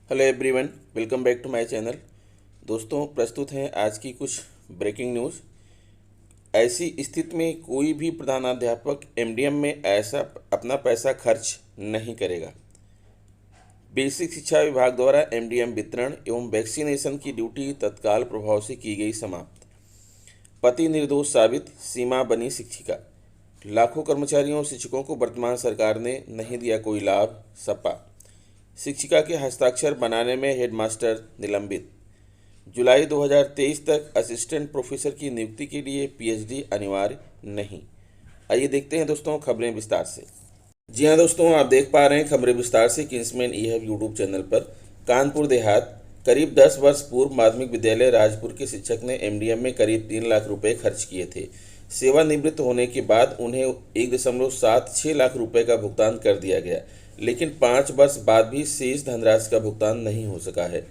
Hello everyone, welcome back to my channel. दोस्तों, प्रस्तुत हैं आज की कुछ ब्रेकिंग न्यूज़। ऐसी स्थिति में कोई भी प्रधानाध्यापक एमडीएम में ऐसा अपना पैसा खर्च नहीं करेगा। बेसिक शिक्षा विभाग द्वारा एमडीएम वितरण एवं वैक्सीनेशन की ड्यूटी तत्काल प्रभाव से की गई समाप्त। पति निर्दोष साबित, सीमा बनी शिक्षिका। लाखों कर्मचारियों और शिक्षकों को वर्तमान सरकार ने नहीं दिया कोई लाभ, सपा। शिक्षिका के हस्ताक्षर बनाने में हेडमास्टर निलंबित। जुलाई 2023 तक असिस्टेंट प्रोफेसर की नियुक्ति के लिए पीएचडी अनिवार्य नहीं। आइए देखते हैं दोस्तों खबरें विस्तार से। जी हाँ दोस्तों, आप देख पा रहे हैं खबरें विस्तार से किंग्समैन ई-हब यूट्यूब चैनल पर। कानपुर देहात। करीब 10 वर्ष पूर्व माध्यमिक विद्यालय राजपुर के शिक्षक ने एमडीएम में करीब 3 लाख रुपए खर्च किए थे। सेवानिवृत्त होने के बाद उन्हें 1.76 लाख रुपए का भुगतान कर दिया गया, लेकिन 5 वर्ष बाद भी शेष धनराशि का भुगतान नहीं हो सका है।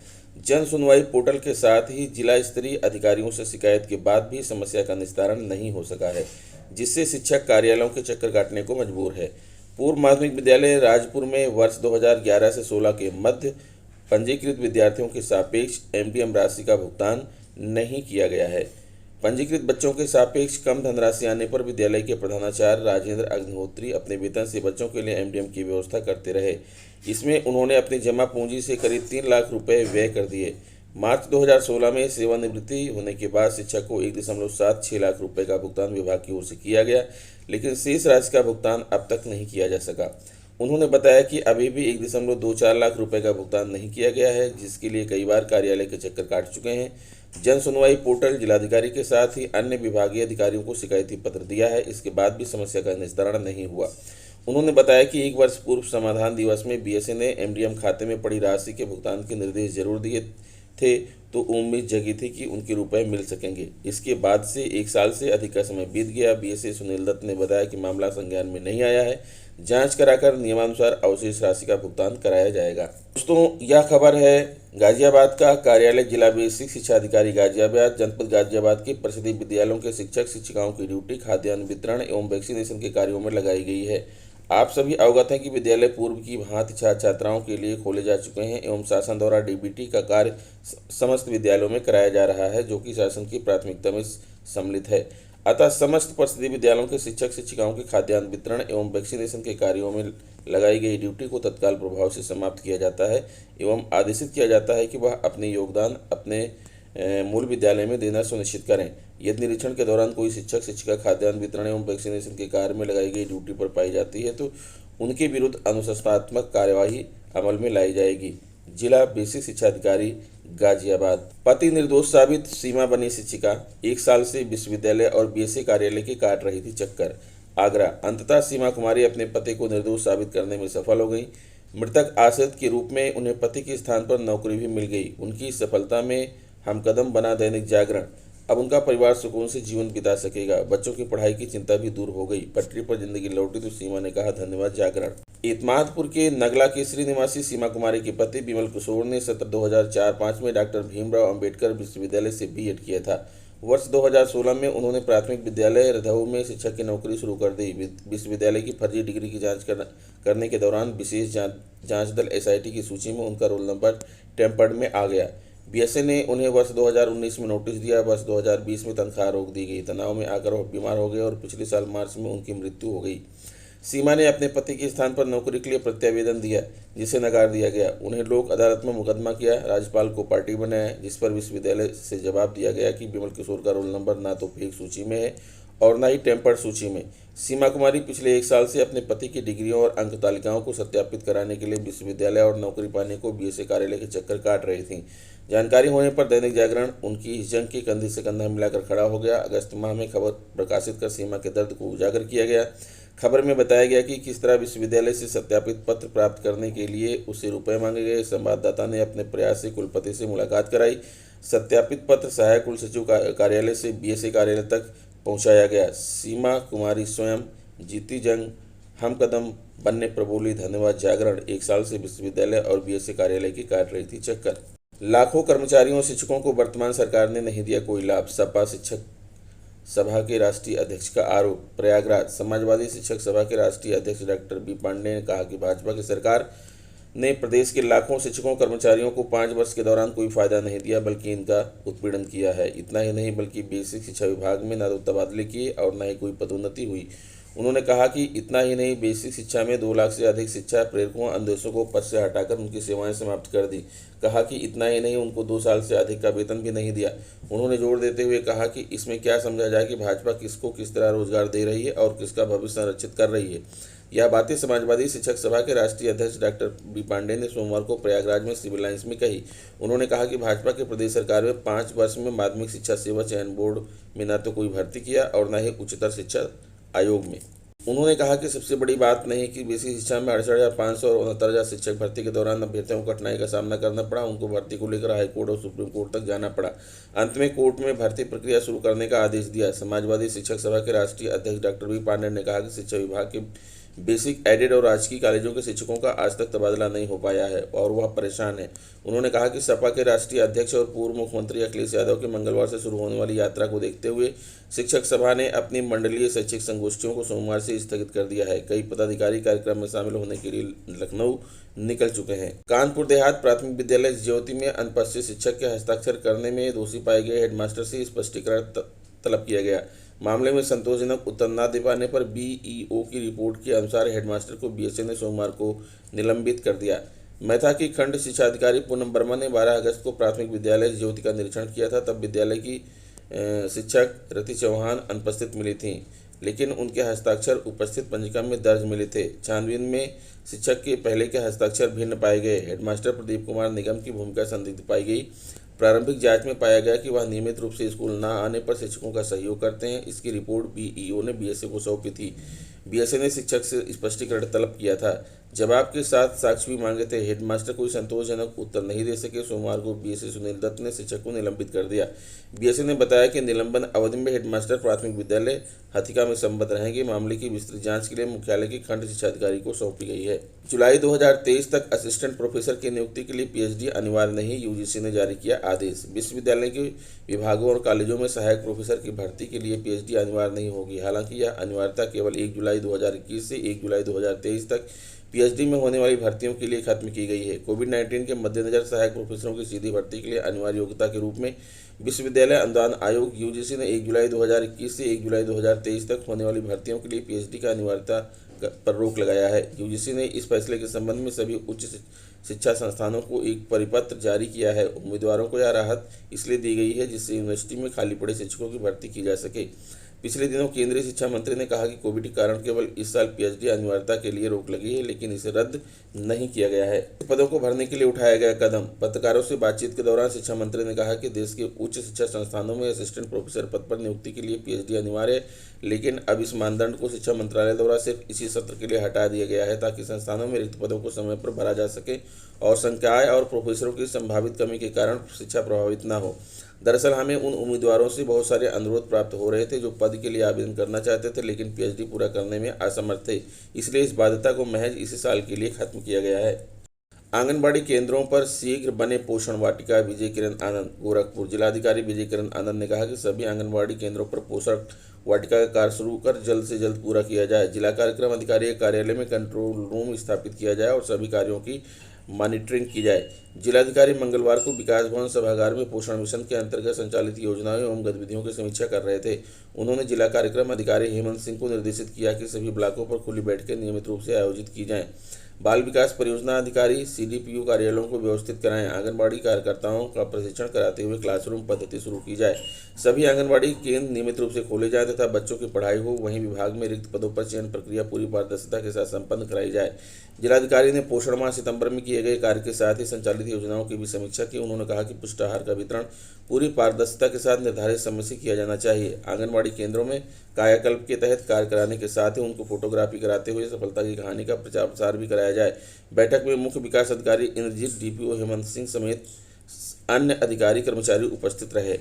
जन सुनवाई पोर्टल के साथ ही जिला स्तरीय अधिकारियों से शिकायत के बाद भी समस्या का निस्तारण नहीं हो सका है, जिससे शिक्षक कार्यालयों के चक्कर काटने को मजबूर है। पूर्व माध्यमिक विद्यालय राजपुर में वर्ष 2011 से 16 के मध्य पंजीकृत विद्यार्थियों के सापेक्ष एमडीएम राशि का भुगतान नहीं किया गया है। पंजीकृत बच्चों के सापेक्ष कम धनराशि आने पर विद्यालय के प्रधानाचार्य राजेंद्र अग्निहोत्री अपने वेतन से बच्चों के लिए एमडीएम की व्यवस्था करते रहे। इसमें उन्होंने अपनी जमा पूंजी से करीब 3 लाख रुपए व्यय कर दिए। मार्च 2016 में सेवानिवृत्ति होने के बाद शिक्षक को 1.76 लाख रुपए का भुगतान विभाग की ओर से किया गया, लेकिन शेष राशि का भुगतान अब तक नहीं किया जा सका। उन्होंने बताया कि अभी भी 1.24 लाख रुपए का भुगतान नहीं किया गया है, जिसके लिए कई बार कार्यालय के चक्कर काट चुके हैं। जन सुनवाई पोर्टल जिलाधिकारी के साथ ही अन्य विभागीय अधिकारियों को शिकायती पत्र दिया है, इसके बाद भी समस्या का निस्तारण नहीं हुआ। उन्होंने बताया कि 1 वर्ष पूर्व समाधान दिवस में बीएसए ने एमडीएम खाते में पड़ी राशि के भुगतान के निर्देश जरूर दिए थे, तो उम्मीद जगी थी कि उनके रुपए मिल सकेंगे। इसके बाद से 1 साल से अधिक का समय बीत गया। बीएसए सुनील दत्त ने बताया कि मामला संज्ञान में नहीं आया है, जांच कराकर नियमानुसार अवशेष राशि का भुगतान कराया जाएगा। दोस्तों, यह खबर है गाजियाबाद का। कार्यालय जिला बेसिक शिक्षा अधिकारी गाजियाबाद जनपद गाजियाबाद के प्रसिद्ध विद्यालयों के शिक्षक शिक्षिकाओं की ड्यूटी खाद्यान्न वितरण एवं वैक्सीनेशन के कार्यों में लगाई गई है। आप सभी अवगत हैं कि विद्यालय पूर्व की भांति छात्राओं के लिए खोले जा चुके हैं एवं शासन द्वारा डीबीटी का कार्य समस्त विद्यालयों में कराया जा रहा है, जो कि शासन की प्राथमिकता में सम्मिलित है। अतः समस्त परिषदीय विद्यालयों के शिक्षक शिक्षिकाओं के खाद्यान्न वितरण एवं वैक्सीनेशन के कार्यों में लगाई गई ड्यूटी को तत्काल प्रभाव से समाप्त किया जाता है एवं आदेशित किया जाता है कि वह अपने योगदान अपने मूल विद्यालय में देना सुनिश्चित करें। यदि निरीक्षण के दौरान कोई शिक्षक शिक्षिका खाद्यान्न वितरण एवं वैक्सीनेशन के कार्य में लगाई गई ड्यूटी पर पाई जाती है तो उनके विरुद्ध अनुशासनात्मक कार्यवाही अमल में लाई जाएगी। जिला बेसिक शिक्षा अधिकारी गाजियाबाद। पति निर्दोष साबित, सीमा बनी शिक्षिका। 1 साल से विश्वविद्यालय और बीएसए कार्यालय की काट रही थी चक्कर। आगरा। अंततः सीमा कुमारी अपने पति को निर्दोष साबित करने में सफल हो गई। मृतक आश्रित के रूप में उन्हें पति के स्थान पर नौकरी भी मिल गई। उनकी सफलता में हमकदम बना दैनिक जागरण। अब उनका परिवार सुकून से जीवन बिता सकेगा। बच्चों की पढ़ाई की चिंता भी दूर हो गई। पटरी पर जिंदगी लौटी तो सीमा ने कहा धन्यवाद जागरण। एतमादपुर के नगला केसरी निवासी सीमा कुमारी के पति विमल किशोर ने सत्र 2004-05 में डॉक्टर भीमराव अंबेडकर विश्वविद्यालय से बीएड किया था। वर्ष 2016 में उन्होंने प्राथमिक विद्यालय रधऊ में शिक्षक की नौकरी शुरू कर दी। विश्वविद्यालय की फर्जी डिग्री की जांच करने के दौरान विशेष जांच दल एसआईटी की सूची में उनका रोल नंबर टेम्पर्ड में आ गया। बीएसए ने उन्हें वर्ष 2019 में नोटिस दिया। वर्ष 2020 में तनख्वाह रोक दी गई। तनाव में आकर वह बीमार हो गए और पिछले साल मार्च में उनकी मृत्यु हो गई। सीमा ने अपने पति के स्थान पर नौकरी के लिए प्रत्यावेदन दिया, जिसे नकार दिया गया। उन्हें लोक अदालत में मुकदमा किया, राज्यपाल को पार्टी बनाया, जिस पर विश्वविद्यालय से जवाब दिया गया कि विमल किशोर का रोल नंबर ना तो फेक सूची में है और न ही टेम्पर्ड सूची में। सीमा कुमारी पिछले 1 साल से अपने पति की डिग्रियों और अंक तालिकाओं को सत्यापित कराने के लिए विश्वविद्यालय और नौकरी पाने को बीएसए कार्यालय के चक्कर काट रही थी। जानकारी होने पर दैनिक जागरण उनकी इस जंग के कंधे से कंधा मिलाकर खड़ा हो गया। अगस्त माह में खबर प्रकाशित कर सीमा के दर्द को उजागर किया गया। खबर में बताया गया कि किस तरह विश्वविद्यालय से सत्यापित पत्र प्राप्त करने के लिए उससे रुपए मांगे गए। संवाददाता ने अपने प्रयास से कुलपति से मुलाकात कराई। सत्यापित पत्र सहायक कुल सचिव कार्यालय से बीएसए कार्यालय तक पहुंचाया गया। सीमा कुमारी स्वयं जीती जंग, हम कदम बनने पर बोली धन्यवाद जागरण। 1 साल से विश्वविद्यालय और बीएसए कार्यालय की काट रही थी चक्कर। लाखों कर्मचारियों और शिक्षकों को वर्तमान सरकार ने नहीं दिया कोई लाभ, सपा शिक्षक सभा के राष्ट्रीय अध्यक्ष का आरोप। प्रयागराज। समाजवादी शिक्षक सभा के राष्ट्रीय अध्यक्ष डॉक्टर बी पांडे ने कहा कि भाजपा की सरकार ने प्रदेश के लाखों शिक्षकों कर्मचारियों को 5 वर्ष के दौरान कोई फायदा नहीं दिया, बल्कि इनका उत्पीड़न किया है। इतना ही नहीं, बल्कि बेसिक शिक्षा विभाग में न तो तबादले किए और न ही कोई पदोन्नति हुई। उन्होंने कहा कि इतना ही नहीं, बेसिक शिक्षा में 2 लाख से अधिक शिक्षा प्रेरकों अन्वेषकों को पद से हटाकर उनकी सेवाएं समाप्त कर दी। कहा कि इतना ही नहीं, उनको 2 साल से अधिक का वेतन भी नहीं दिया। उन्होंने जोर देते हुए कहा कि इसमें क्या समझा जाए कि भाजपा किसको किस तरह रोजगार दे रही है और किसका भविष्य संरक्षित कर रही है। यह बातें समाजवादी शिक्षक सभा के राष्ट्रीय अध्यक्ष डॉक्टर बी पांडे ने सोमवार को प्रयागराज में सिविल लाइंस में कही। उन्होंने कहा कि भाजपा के प्रदेश सरकार में 5 वर्ष में माध्यमिक शिक्षा सेवा चयन बोर्ड में न तो कोई भर्ती किया और न ही उच्चतर शिक्षा आयोग में। उन्होंने कहा कि सबसे बड़ी बात नहीं कि बेसिक शिक्षा में 68,500 और 69,000 शिक्षक भर्ती के दौरान अभ्यर्थियों को कठिनाई का सामना करना पड़ा। उनको भर्ती को लेकर हाईकोर्ट और सुप्रीम कोर्ट तक जाना पड़ा। अंत में कोर्ट में भर्ती प्रक्रिया शुरू करने का आदेश दिया। समाजवादी शिक्षक सभा के राष्ट्रीय अध्यक्ष डॉक्टर बी पांडे ने कहा कि शिक्षा विभाग के बेसिक, एडेड और राजकीय कॉलेजों के शिक्षकों का आज तक तबादला नहीं हो पाया है और वह परेशान है। उन्होंने कहा कि सपा के राष्ट्रीय अध्यक्ष और पूर्व मुख्यमंत्री अखिलेश यादव के मंगलवार से शुरू होने वाली यात्रा को देखते हुए शिक्षक सभा ने अपनी मंडलीय शैक्षिक संगोष्ठियों को सोमवार से स्थगित कर दिया है। कई पदाधिकारी कार्यक्रम में शामिल होने के लिए लखनऊ निकल चुके हैं। कानपुर देहात प्राथमिक विद्यालय ज्योति में अनुपस्थित शिक्षक के हस्ताक्षर करने में दोषी पाए गए हेडमास्टर से स्पष्टीकरण तलब किया गया। मामले में संतोषजनक उत्तर न दे पाने पर बीईओ की रिपोर्ट के अनुसार हेडमास्टर को बीएसए ने सोमवार को निलंबित कर दिया। मैथा की खंड शिक्षा अधिकारी पूनम वर्मा ने 12 अगस्त को प्राथमिक विद्यालय ज्योति का निरीक्षण किया था। तब विद्यालय की शिक्षक रति चौहान अनुपस्थित मिली थीं, लेकिन उनके हस्ताक्षर उपस्थित पंजिका में दर्ज मिले थे। छानबीन में शिक्षक के पहले के हस्ताक्षर भिन्न पाए गए। हेडमास्टर प्रदीप कुमार निगम की भूमिका संदिग्ध पाई गई। प्रारंभिक जांच में पाया गया कि वह नियमित रूप से स्कूल न आने पर शिक्षकों का सहयोग करते हैं। इसकी रिपोर्ट बीईओ ने बीएसए को सौंपी थी। बीएसए ने शिक्षक से स्पष्टीकरण तलब किया था। जवाब के साथ साक्ष्य भी मांगे थे। हेडमास्टर कोई संतोषजनक उत्तर नहीं दे सके। सोमवार को बीएसए सुनील दत्त ने शिक्षक को निलंबित कर दिया। बीएसए ने बताया कि निलंबन अवधि में हेडमास्टर प्राथमिक विद्यालय हथिका में संबद्ध रहेंगे। मामले की विस्तृत जांच के लिए मुख्यालय की खंड शिक्षा अधिकारी को सौंपी गई है। जुलाई 2023 तक असिस्टेंट प्रोफेसर की नियुक्ति के लिए पीएचडी अनिवार्य नहीं, यूजीसी ने जारी किया आदेश। विश्वविद्यालय के विभागों और कॉलेजों में सहायक प्रोफेसर की भर्ती के लिए पीएचडी अनिवार्य नहीं होगी। हालांकि यह अनिवार्यता केवल 1 जुलाई 2021 से 1 जुलाई 2023 तक पीएचडी में होने वाली भर्तियों के लिए खत्म की गई है। कोविड-19 के मद्देनजर सहायक प्रोफेसरों की सीधी भर्ती के लिए अनिवार्य योग्यता के रूप में विश्वविद्यालय अनुदान आयोग यूजीसी ने 1 जुलाई 2021 से 1 जुलाई 2023 तक होने वाली भर्तियों के लिए पीएचडी का अनिवार्यता पर रोक लगाया है। यूजीसी ने इस फैसले के संबंध में सभी उच्च शिक्षा संस्थानों को एक परिपत्र जारी किया है। उम्मीदवारों को यह राहत इसलिए दी गई है जिससे यूनिवर्सिटी में खाली पड़े शिक्षकों की भर्ती की जा सके। पिछले दिनों केंद्रीय शिक्षा मंत्री ने कहा कि कोविड के कारण केवल इस साल पीएचडी अनिवार्यता के लिए रोक लगी है, लेकिन इसे रद्द नहीं किया गया है। पदों को भरने के लिए उठाया गया कदम। पत्रकारों से बातचीत के दौरान शिक्षा मंत्री ने कहा कि देश के उच्च शिक्षा संस्थानों में असिस्टेंट प्रोफेसर पद पर नियुक्ति के लिए पीएचडी अनिवार्य है, लेकिन अब इस मानदंड को शिक्षा मंत्रालय द्वारा सिर्फ इसी सत्र के लिए हटा दिया गया है ताकि संस्थानों में रिक्त पदों को समय पर भरा जा सके और संकाय और प्रोफेसरों की संभावित कमी के कारण शिक्षा प्रभावित न हो। दरअसल हमें उन उम्मीदवारों से बहुत सारे अनुरोध प्राप्त हो रहे थे जो पद के लिए आवेदन करना चाहते थे लेकिन पीएचडी पूरा करने में असमर्थ थे, इसलिए इस बाध्यता को महज इसी साल के लिए खत्म किया गया है। आंगनबाड़ी केंद्रों पर शीघ्र बने पोषण वाटिका। विजय किरण आनंद, गोरखपुर। जिलाधिकारी विजय किरण आनंद ने कहा कि सभी आंगनबाड़ी केंद्रों पर पोषण वाटिका का कार्य शुरू कर जल्द से जल्द पूरा किया जाए। जिला कार्यक्रम अधिकारी के कार्यालय में कंट्रोल रूम स्थापित किया जाए और सभी कार्यों की मॉनिटरिंग की जाए। जिलाधिकारी मंगलवार को विकास भवन सभागार में पोषण मिशन के अंतर्गत संचालित योजनाओं एवं गतिविधियों की समीक्षा कर रहे थे। उन्होंने जिला कार्यक्रम अधिकारी हेमंत सिंह को निर्देशित किया कि सभी ब्लॉकों पर खुली बैठकें नियमित रूप से आयोजित की जाएं। बाल विकास परियोजना अधिकारी सीडीपीयू कार्यालयों को व्यवस्थित कराएं। आंगनबाड़ी कार्यकर्ताओं का प्रशिक्षण कराते हुए क्लासरूम पद्धति शुरू की जाए। सभी आंगनबाड़ी केंद्र नियमित रूप से खोले जाए तथा बच्चों की पढ़ाई हो। वहीं विभाग में रिक्त पदों पर चयन प्रक्रिया पूरी पारदर्शिता के साथ संपन्न कराई जाए। जिलाधिकारी ने पोषण माह सितंबर में किए गए कार्य के साथ ही संचालित योजनाओं की भी समीक्षा की। उन्होंने कहा कि पुष्टाहार का वितरण पूरी पारदर्शिता के साथ निर्धारित समय से किया जाना चाहिए। आंगनबाड़ी केंद्रों में कायाकल्प के तहत कार्य कराने के साथ ही उनको फोटोग्राफी कराते हुए सफलता की कहानी का प्रचार प्रसार भी कराया जाए। बैठक में मुख्य विकास अधिकारी इंद्रजीत, डीपीओ हेमंत सिंह समेत अन्य अधिकारी कर्मचारी उपस्थित रहे।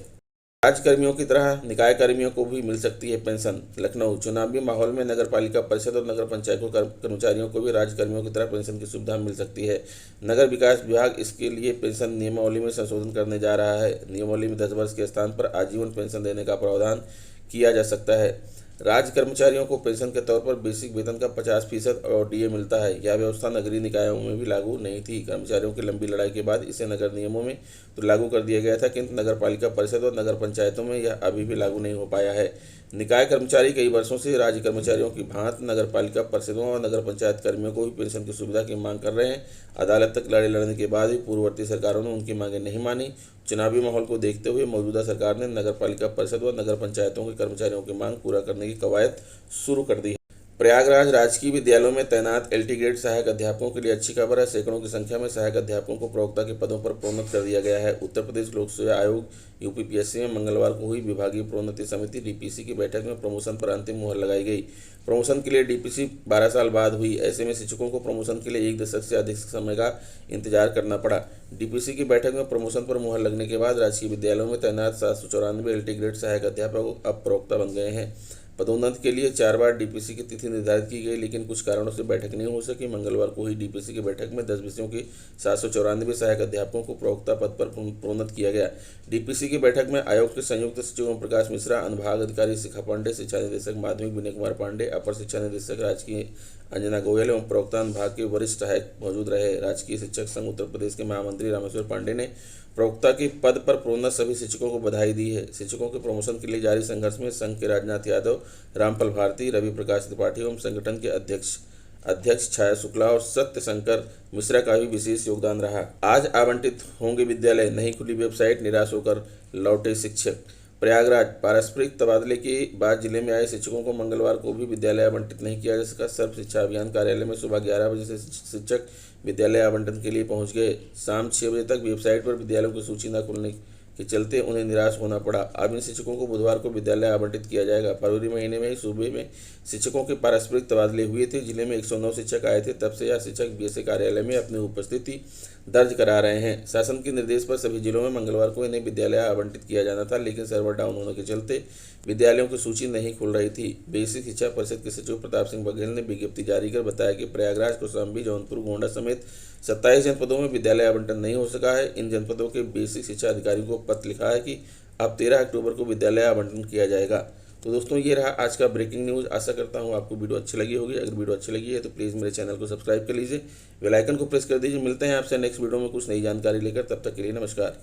राज्यकर्मियों की तरह निकाय कर्मियों को भी मिल सकती है पेंशन। लखनऊ। चुनावी माहौल में नगर पालिका परिषद और नगर पंचायतों कर्मचारियों को भी राज्यकर्मियों की तरह पेंशन की सुविधा मिल सकती है। नगर विकास विभाग इसके लिए पेंशन नियमावली में संशोधन करने जा रहा है। नियमावली में 10 वर्ष के स्थान पर आजीवन पेंशन देने का प्रावधान किया जा सकता है। राज्य कर्मचारियों को पेंशन के तौर पर बेसिक वेतन का 50% और डीए मिलता है। यह व्यवस्था नगरीय निकायों में भी लागू नहीं थी। कर्मचारियों की लंबी लड़ाई के बाद इसे नगर नियमों में तो लागू कर दिया गया था, किंतु नगर पालिका परिषद और नगर पंचायतों में यह अभी भी लागू नहीं हो पाया है। निकाय कर्मचारी कई वर्षों से राज्य कर्मचारियों की भांति नगर पालिका परिषदों और नगर पंचायत कर्मियों को भी पेंशन की सुविधा की मांग कर रहे हैं। अदालत तक लड़ाई लड़ने के बाद भी पूर्ववर्ती सरकारों ने उनकी मांगें नहीं मानी। चुनावी माहौल को देखते हुए मौजूदा सरकार ने नगर पालिका परिषद व नगर पंचायतों के कर्मचारियों की मांग पूरा करने की कवायद शुरू कर दी है। प्रयागराज राजकीय विद्यालयों में तैनात एलटी ग्रेड सहायक अध्यापकों के लिए अच्छी खबर है। सैकड़ों की संख्या में सहायक अध्यापकों को प्रवक्ता के पदों पर प्रोन्नत कर दिया गया है। उत्तर प्रदेश लोक सेवा आयोग यूपीपीएससी में मंगलवार को हुई विभागीय प्रोन्नति समिति डीपीसी की बैठक में प्रमोशन पर अंतिम मुहर लगाई गई। प्रमोशन के लिए डीपीसी 12 साल बाद हुई। ऐसे में शिक्षकों को प्रमोशन के लिए 1 दशक से अधिक समय का इंतजार करना पड़ा। डीपीसी की बैठक में प्रमोशन पर मुहर लगने के बाद राजकीय विद्यालयों में तैनात 794 एलटी ग्रेड सहायक अध्यापक अब प्रवक्ता बन गए हैं। पदोन्नति के लिए 4 बार डीपीसी की तिथि निर्धारित की गई, लेकिन कुछ कारणों से बैठक नहीं हो सकी। मंगलवार को हुई डीपीसी की बैठक में 10 विषयों के 794 सहायक अध्यापकों को प्रवक्ता पद पर प्रोन्नत किया गया। डीपीसी की बैठक में आयोग के संयुक्त सचिव ओम प्रकाश मिश्रा, अनुभाग अधिकारी शिखा पांडे, शिक्षा निदेशक माध्यमिक विनय कुमार पांडे, अपर शिक्षा निदेशक राजकीय अंजना गोयल एवं प्रवक्ता अनुभाग के वरिष्ठ सहायक मौजूद रहे। राजकीय शिक्षक संघ उत्तर प्रदेश के महामंत्री रामेश्वर पांडे ने प्रवक्ता के पद पर प्रोन्नत सभी शिक्षकों को बधाई दी है। शिक्षकों के प्रमोशन के लिए जारी संघर्ष में संघ के राजनाथ यादव, रामपाल भारती, रवि प्रकाश त्रिपाठी एवं संगठन के अध्यक्ष छाया शुक्ला और सत्य शंकर मिश्रा का भी विशेष योगदान रहा। आज आवंटित होंगे विद्यालय, नहीं खुली वेबसाइट, निराश होकर लौटे शिक्षक। प्रयागराज पारस्परिक तबादले के बाद जिले में आए शिक्षकों को मंगलवार को भी विद्यालय आवंटित नहीं किया जा सका। सर्व शिक्षा अभियान कार्यालय में सुबह 11 बजे से शिक्षक विद्यालय आवंटन के लिए पहुंच गए। शाम 6 बजे तक वेबसाइट पर विद्यालयों की सूची न खुलने के चलते उन्हें निराश होना पड़ा। अब इन शिक्षकों को बुधवार को विद्यालय आवंटित किया जाएगा। फरवरी महीने में ही सूबे में शिक्षकों के पारस्परिक तबादले हुए थे। जिले में 109 शिक्षक आए थे। तब से यह शिक्षक बीएसए कार्यालय में अपनी उपस्थिति दर्ज करा रहे हैं। शासन के निर्देश पर सभी जिलों में मंगलवार को इन्हें विद्यालय आवंटित किया जाना था, लेकिन सर्वर डाउन होने के चलते विद्यालयों की सूची नहीं खुल रही थी। बेसिक शिक्षा परिषद के सचिव प्रताप सिंह बघेल ने विज्ञप्ति जारी कर बताया कि प्रयागराज, कौशाम्बी, जौनपुर, गोंडा समेत 27 जनपदों में विद्यालय आवंटन नहीं हो सका है। इन जनपदों के बेसिक शिक्षा अधिकारियों को पत्र लिखा है कि अब 13 अक्टूबर को विद्यालय आवंटन किया जाएगा। तो दोस्तों, ये रहा आज का ब्रेकिंग न्यूज़। आशा करता हूँ आपको वीडियो अच्छी लगी होगी। अगर वीडियो अच्छी लगी है तो प्लीज़ मेरे चैनल को सब्सक्राइब कर लीजिए, बेल आइकन को प्रेस कर दीजिए। मिलते हैं आपसे नेक्स्ट वीडियो में कुछ नई जानकारी लेकर। तब तक के लिए नमस्कार।